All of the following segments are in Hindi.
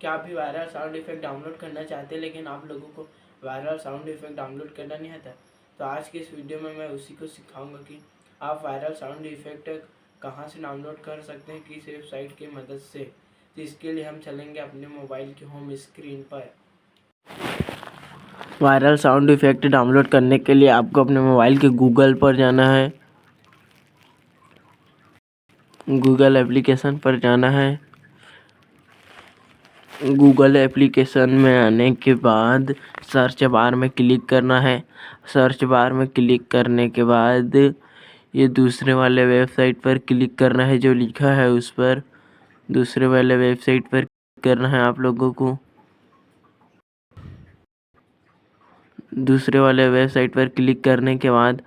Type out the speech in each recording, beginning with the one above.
क्या आप भी वायरल साउंड इफेक्ट डाउनलोड करना चाहते हैं लेकिन आप लोगों को वायरल साउंड इफेक्ट डाउनलोड करना नहीं आता? तो आज के इस वीडियो में मैं उसी को सिखाऊंगा कि आप वायरल साउंड इफेक्ट कहाँ से डाउनलोड कर सकते हैं, किस वेबसाइट की मदद से। तो इसके लिए हम चलेंगे अपने मोबाइल की होम स्क्रीन पर। वायरल साउंड इफेक्ट डाउनलोड करने के लिए आपको अपने मोबाइल के गूगल पर जाना है, गूगल एप्लीकेशन पर जाना है। गूगल एप्लीकेशन में आने के बाद सर्च बार में क्लिक करना है। सर्च बार में क्लिक करने के बाद ये दूसरे वाले वेबसाइट पर क्लिक करना है, जो लिखा है उस पर दूसरे वाले वेबसाइट पर करना है आप लोगों को। दूसरे वाले वेबसाइट पर क्लिक करने के बाद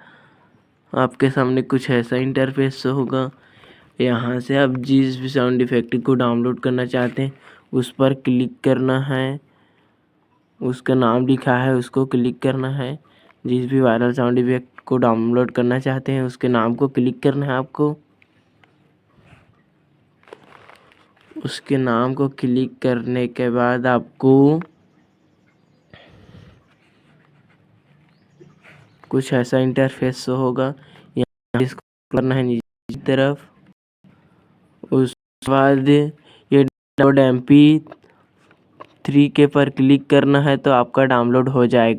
आपके सामने कुछ ऐसा इंटरफेस होगा। यहाँ से आप जिस भी साउंड इफेक्ट को डाउनलोड करना चाहते हैं उस पर क्लिक करना है, उसका नाम लिखा है उसको क्लिक करना है। जिस भी वायरल साउंड इफेक्ट को डाउनलोड करना चाहते हैं उसके नाम को क्लिक करना है आपको। उसके नाम को क्लिक करने के बाद आपको कुछ ऐसा इंटरफेस होगा। यहाँ करना है नीचे की तरफ। उसके बाद ये डाउनलोड MP3 के पर क्लिक करना है तो आपका डाउनलोड हो जाएगा।